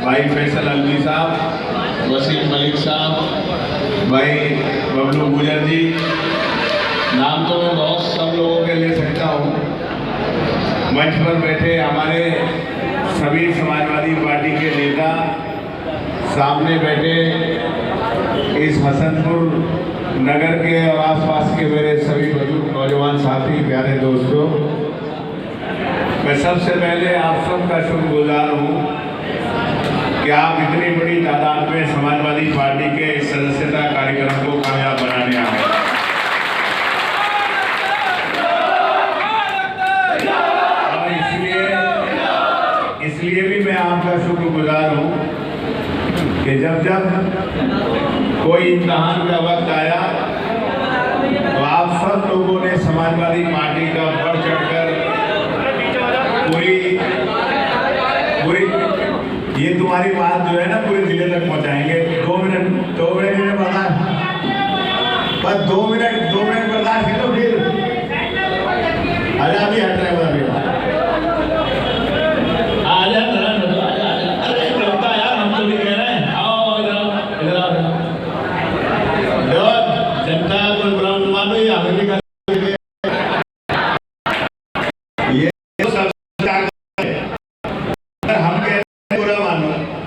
भाई फैसल अलवी साहब, वसीम मलिक साहब, भाई बबलू गुजर जी, नाम तो मैं बहुत सब लोगों लोगों के ले सकता हूँ। मंच पर बैठे हमारे सभी समाजवादी पार्टी के नेता, सामने बैठे इस हसनपुर नगर के और आसपास के मेरे सभी बुजुर्ग नौजवान साथी, प्यारे दोस्तों, मैं सबसे पहले आप सबका शुक्रगुजार हूँ कि आप इतनी बड़ी तादाद में समाजवादी पार्टी के इस सदस्यता कार्यक्रम को कामयाब बनाने आए। और इसलिए भी मैं आपका शुक्रगुजार हूँ कि जब कोई इम्तिहान का वक्त आया तो आप सब लोगों ने समाजवादी पार्टी का बढ़ चढ़कर पूरी ये तुम्हारी बात जो है ना पूरे जिले तक पहुंचाएंगे। 2 मिनट बर्दाश्त, बस 2 मिनट बर्दाश्त है तो फिर अभी हट रहे हैं। जनता को बुरा मानो या हमें भी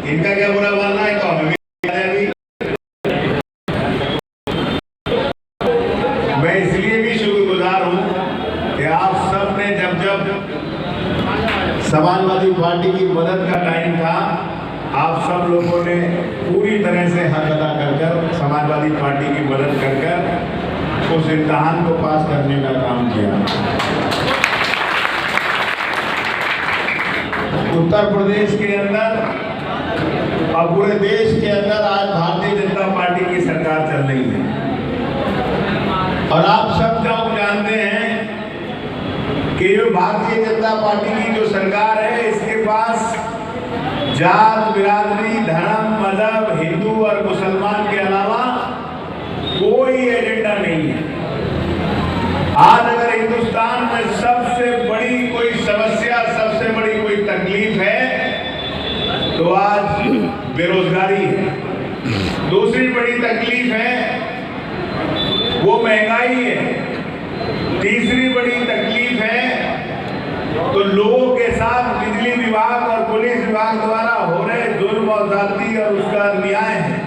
इनका क्या बुरा मानना है तो हमें भी। मैं इसलिए भी शुक्रगुजार हूं कि आप सब ने जब समाजवादी पार्टी की मदद का टाइम था, आप सब लोगों ने पूरी तरह से हक अदा कर समाजवादी पार्टी की मदद कर उस इम्तिहान को पास करने का काम किया। उत्तर प्रदेश के अंदर और पूरे देश के अंदर आज भारतीय जनता पार्टी की सरकार चल रही है और आप सब लोग जानते हैं कि जो भारतीय जनता पार्टी की जो सरकार है, इसके पास जात बिरादरी, धर्म, मजहब, हिंदू और मुसलमान के अलावा कोई एजेंडा नहीं है। आज अगर हिंदुस्तान में सबसे बड़ी कोई समस्या, सबसे बड़ी कोई तकलीफ है तो आज बेरोजगारी है। दूसरी बड़ी तकलीफ है वो महंगाई है। तीसरी बड़ी तकलीफ है तो लोगों के साथ बिजली विभाग और पुलिस विभाग द्वारा हो रहे जुल्म और ज्यादती और उसका अन्याय है।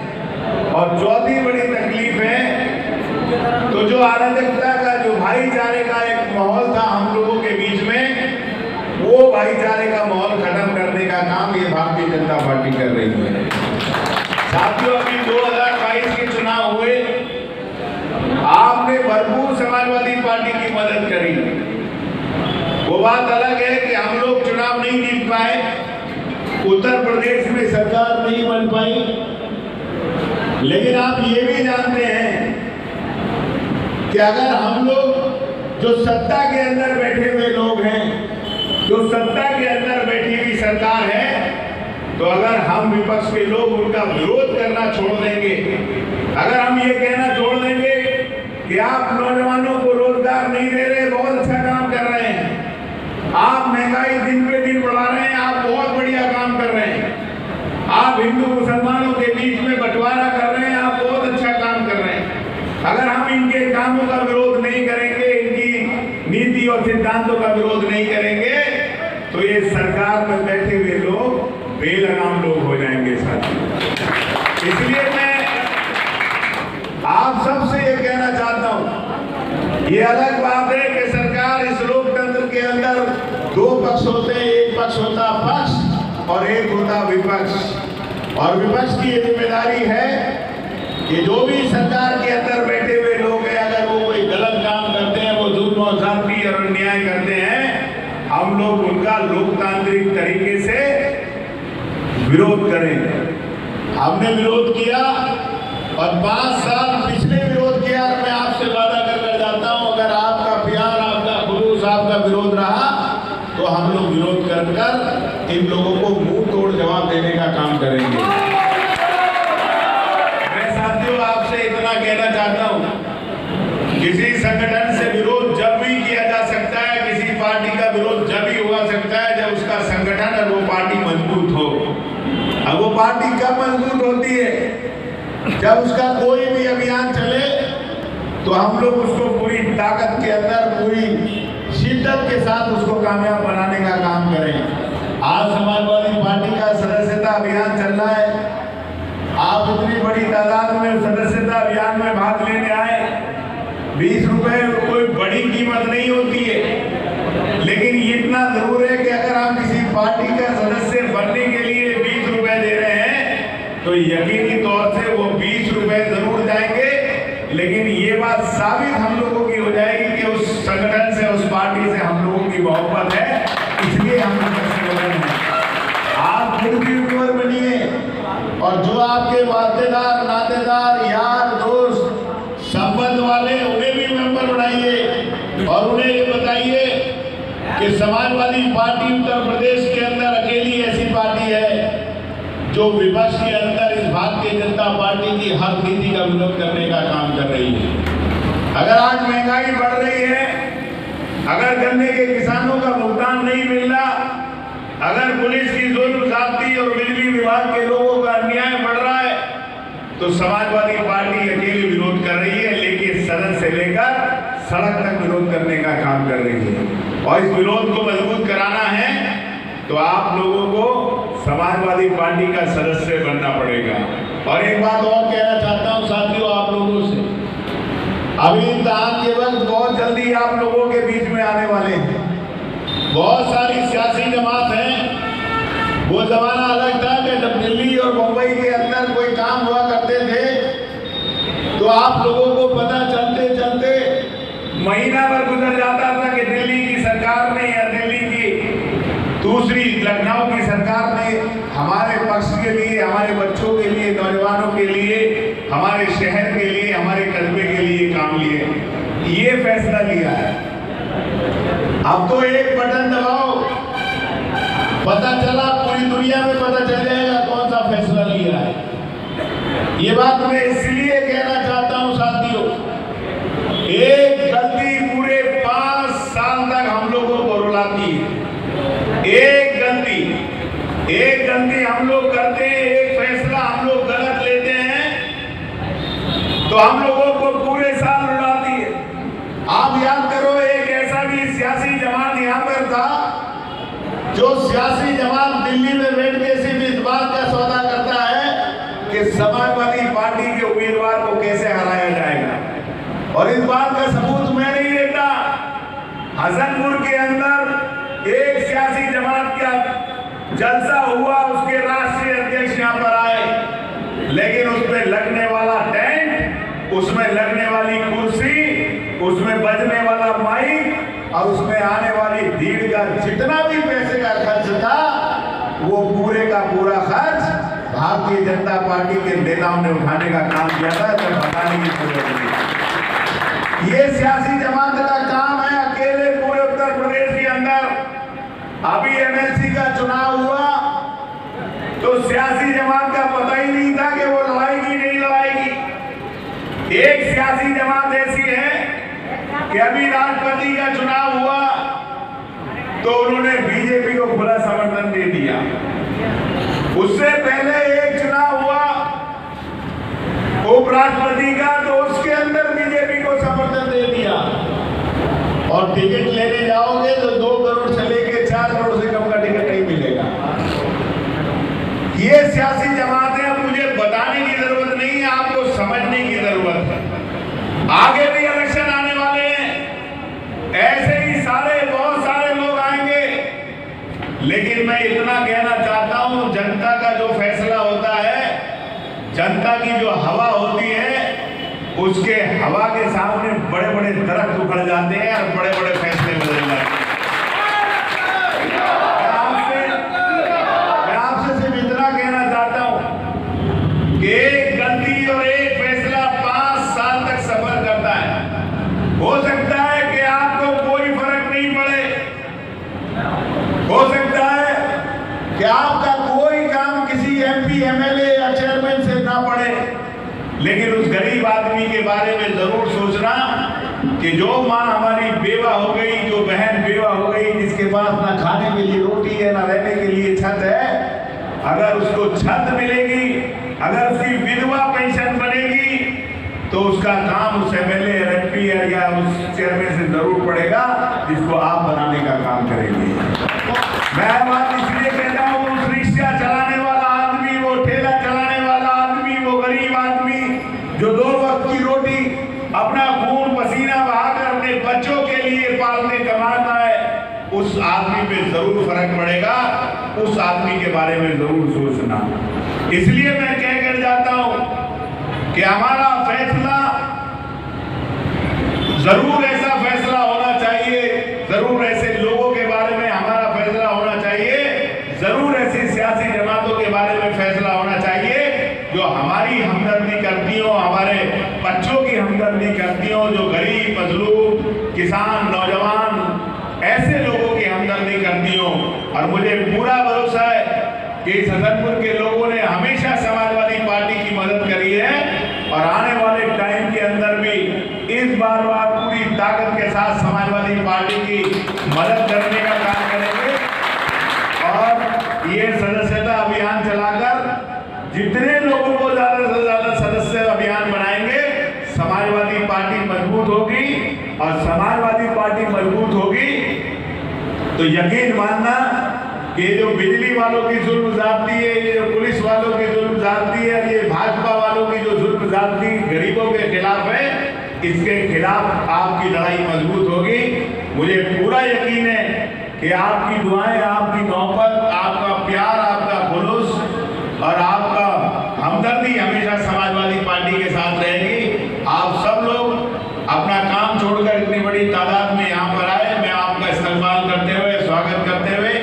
और चौथी बड़ी तकलीफ है तो जो अराजकता का, जो भाईचारे का एक माहौल था हम लोगों के बीच में, वो भाईचारे का माहौल खत्म करने का काम ये भारतीय जनता पार्टी कर रही है। साथियों, अभी 2022 के चुनाव हुए, आपने भरपूर समाजवादी पार्टी की मदद करी। वो बात अलग है कि हम लोग चुनाव नहीं जीत पाए, उत्तर प्रदेश में सरकार नहीं बन पाई, लेकिन आप ये भी जानते हैं कि अगर हम लोग जो सत्ता के अंदर बैठे हुए लोग हैं, जो सत्ता के अंदर बैठी हुई सरकार है, तो अगर हम विपक्ष के लोग उनका विरोध करना छोड़ देंगे, अगर हम ये कहना छोड़ देंगे कि आप नौजवानों को रोजगार नहीं दे रहे, बहुत अच्छा काम कर रहे हैं, आप महंगाई दिन पे दिन बढ़ा रहे हैं, आप बहुत बढ़िया काम कर रहे हैं, आप हिंदू मुसलमानों के बीच में बंटवारा कर रहे हैं, आप बहुत अच्छा काम कर रहे हैं, अगर हम इनके कामों का विरोध नहीं करेंगे, इनकी नीति और सिद्धांतों का विरोध नहीं करेंगे, तो ये सरकार में बैठे हुए लोग बेलगाम लोग हो जाएंगे साथी। इसलिए मैं आप सबसे ये कहना चाहता हूं, ये अलग बात है कि सरकार, इस लोकतंत्र के अंदर 2 पक्ष होते हैं, एक पक्ष होता पक्ष और एक होता विपक्ष, और विपक्ष की ये जिम्मेदारी है कि जो भी सरकार के अंदर बैठे हुए लोग हैं, अगर वो कोई गलत काम करते हैं, वो जुल्म और ज्यादती और अन्याय करते हैं, हम लोग उनका लोकतांत्रिक तरीके से विरोध करें। हमने विरोध किया और 5 साल पिछले विरोध किया, और मैं आपसे वादा कर जाता हूं, अगर आपका प्यार, आपका खुलूस, आपका विरोध रहा तो हम लोग विरोध कर इन लोगों को मुंह तोड़ जवाब देने का काम करेंगे। मैं साथियों आपसे इतना कहना चाहता हूं, किसी संगठन से विरोध जब भी किया जा सकता है, किसी पार्टी का विरोध जब भी हो सकता है जब उसका संगठन और वो पार्टी मजबूत हो। अब वो पार्टी कब मजबूत होती है? जब उसका कोई भी अभियान चले तो हम लोग उसको पूरी ताकत के अंदर, पूरी शिद्दत के साथ उसको कामयाब बनाने का काम करें। आज समाजवादी पार्टी का सदस्यता अभियान चल रहा है। आप इतनी बड़ी तादाद में सदस्यता अभियान में भाग लेने आए। 20 रुपए कोई बड़ी कीमत नहीं होती है, लेकिन इतना जरूर है कि अगर आप किसी पार्टी का सदस्य बनने के लिए 20 रुपए दे रहे हैं तो यकीनी तौर से वो 20 रुपए जरूर जाएंगे, लेकिन ये बात साबित हम लोगों की हो जाएगी कि उस संगठन से, उस पार्टी से हम लोगों की मोहब्बत है, इसलिए हम लोग आप खुद भी उम्र बनिए और जो आपके वास्तेदार, नातेदार, यार, दोस्त, संबंध वाले, उन्हें भी मेंबर बनाइए और उन्हें ये बताइए कि समाजवादी पार्टी उत्तर प्रदेश के अंदर अकेली ऐसी पार्टी है जो विपक्ष के अंदर इस भारतीय जनता पार्टी की हर नीति का विरोध करने का काम कर रही है। अगर आज महंगाई बढ़ रही है, अगर गन्ने के किसानों का भुगतान नहीं मिल रहा, अगर पुलिस की जुल्म ज्यादती और बिजली विभाग के लोगों का अन्याय बढ़ रहा है, तो समाजवादी पार्टी अकेली विरोध कर रही है, लेकिन सदन से लेकर सड़क तक विरोध करने का काम कर रही है। और इस विरोध को मजबूत कराना है तो आप लोगों को समाजवादी पार्टी का सदस्य बनना पड़ेगा। और एक बात और कहना चाहता हूं साथियों, आप लोगों से, अभी इम्तिहान के वक्त बहुत जल्दी आप लोगों के बीच में आने वाले हैं। बहुत सारी सियासी जमात हैं। वो जमाना अलग था कि जब दिल्ली और मुंबई के अंदर कोई काम हुआ करते थे तो आप लोगों को पता चलते चलते महीना भर गुजर जाता था कि दिल्ली की सरकार ने या दिल्ली की दूसरी लखनऊ की सरकार ने हमारे पक्ष के लिए, हमारे बच्चों के लिए, नौजवानों के लिए, हमारे शहर के लिए, हमारे कस्बे के लिए काम लिए, ये फैसला लिया है। अब तो एक बटन दबाओ, पता चला, पूरी दुनिया में पता चल जाएगा कौन सा फैसला लिया है। ये बात मैं इसलिए कहना चाहता हूं साथियों, एक गलती पूरे 5 साल तक हम लोगों को रुलाती है। एक गलती हम लोग करते हैं, एक फैसला हम लोग गलत लेते हैं तो हम लोगों को पूरे साल रुलाती है। आप याद करो, एक ऐसा भी सियासी जमात यहाँ पर था जो सियासी जमात दिल्ली में बैठ के सिर्फ इस बात का सौदा करता है कि समाजवादी पार्टी के उम्मीदवार को कैसे हराया जाएगा। और इस बात का सबूत मैं नहीं देता। हसनपुर के अंदर एक सियासी जमात का जलसा हुआ, उसके राष्ट्रीय अध्यक्ष यहाँ पर आए, लेकिन उसमें लगने वाला टेंट, उसमें लगने वाली कुर्सी, उसमें बजने वाला माइक और उसमें आने वाली भीड़ का जितना भी पैसे का खर्च था, वो पूरे का पूरा खर्च भारतीय जनता पार्टी के नेताओं ने उठाने का काम किया था। तो बताने की जरूरत नहीं। ये सियासी जमात का काम है अकेले पूरे उत्तर प्रदेश के अंदर। अभी एमएलसी का चुनाव हुआ तो सियासी जमात का पता ही नहीं था कि वो लड़ाएगी नहीं लड़ाएगी। एक सियासी जमात ऐसी है कि अभी राष्ट्रपति का चुनाव हुआ तो उन्होंने बीजेपी को खुला समर्थन दे दिया। उससे पहले एक चुनाव हुआ उपराष्ट्रपति का, तो उसके अंदर बीजेपी को समर्थन दे दिया। और टिकट लेने जाओगे तो 2 करोड़ से लेके 4 करोड़ से कम का टिकट नहीं मिलेगा। ये सियासी जमात है, मुझे बताने की जरूरत नहीं है, आपको समझने की जरूरत है। आगे भी इलेक्शन आने वाले हैं, ऐसे ही बहुत सारे लोग आएंगे, लेकिन मैं इतना कहना चाहता हूं, जनता का जो फैसला होता है, जनता की जो हवा होती है, उसके हवा के सामने बड़े बड़े दरख्त उखड़ जाते हैं और बड़े बड़े फैसले बदल जाते हैं। मैं आपसे सिर्फ इतना कहना चाहता हूं कि एक गलती और एक फैसला 5 साल तक सफर करता है। हो सकता है कि आपको कोई फर्क नहीं पड़े, हो सकता है कि आपका कोई काम किसी एमपी, एमएलए या चेयरमैन से ना पड़े, लेकिन उस गरीब आदमी के बारे में जरूर सोचना कि जो माँ हमारी बेवा हो गई, जो बहन बेवा हो गई, जिसके पास ना खाने के लिए रोटी है ना रहने के लिए छत है, अगर उसको छत मिलेगी, अगर उसकी विधवा पेंशन बनेगी, तो उसका काम उस एमएलए एमपी या उस चेयरमैन से जरूर पड़ेगा, जिसको आप बनाने का काम करेंगे। मैं बात इसलिए कहता हूँ, उस रिक्शा चलाने वाला आदमी, वो ठेला चलाने वाला आदमी, वो गरीब आदमी जो 2 वक्त की रोटी अपना खून पसीना बहाकर अपने बच्चों के लिए पालने कमाता है, उस आदमी पे जरूर फर्क पड़ेगा। उस आदमी के बारे में जरूर सोचना। इसलिए मैं कहकर जाता हूं कि हमारा फैसला जरूर ऐसा फैसला होना चाहिए, जरूर ऐसे लोगों के बारे में हमारा फैसला होना चाहिए, जरूर ऐसी सियासी जमातों के बारे में फैसला होना चाहिए जो हमारी हमदर्दी करती हो, हमारे बच्चों की हमदर्दी करती हो, जो गरीब, मजलूम, किसान, नौजवान, ऐसे लोगों की हमदर्दी करती हो। और मुझे पूरा भरोसा है कि सदनपुर के लोगों ने हमेशा समाजवादी पार्टी की मदद करी है और आने वाले टाइम के अंदर भी इस बार पूरी ताकत के साथ समाजवादी पार्टी की मदद करने का काम करेंगे। और ये सदस्यता अभियान चलाकर जितने लोगों को ज्यादा से ज्यादा सदस्य अभियान बनाएंगे, समाजवादी पार्टी मजबूत होगी। और समाजवादी पार्टी मजबूत होगी तो यकीन मानना कि जो बिजली वालों की जुल्म ज्यादती है, ये जो पुलिस वालों की जुल्म ज्यादती है, ये भाजपा वालों की जो जुल्म ज्यादती गरीबों के खिलाफ है, इसके खिलाफ आपकी लड़ाई मजबूत होगी। मुझे पूरा यकीन है कि आपकी दुआएं, आपकी मोहब्बत, आपका प्यार, आपका खुलूस और आपका हमदर्दी हमेशा समाजवादी पार्टी के साथ रहेगी। आप सब लोग अपना काम छोड़कर इतनी बड़ी तादाद में यहाँ पर आए, मैं आपका इस्तकबाल करते हुए, स्वागत करते हुए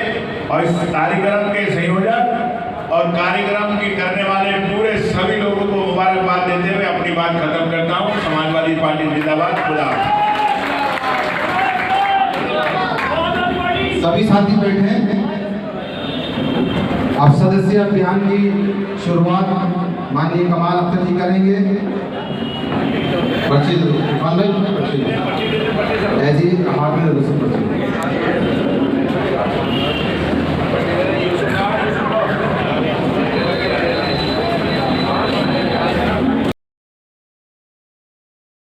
और इस कार्यक्रम के संयोजक और कार्यक्रम की करने वाले पूरे सभी लोगों को मुबारकबाद देते हुए अपनी बात खत्म करता हूँ। समाजवादी पार्टी जिंदाबाद। खुदा। सभी साथी बैठे हैं। अब सदस्य अभियान की शुरुआत माननीय कमाल अख्तर जी करेंगे। पर्ची ऐसी हाथ में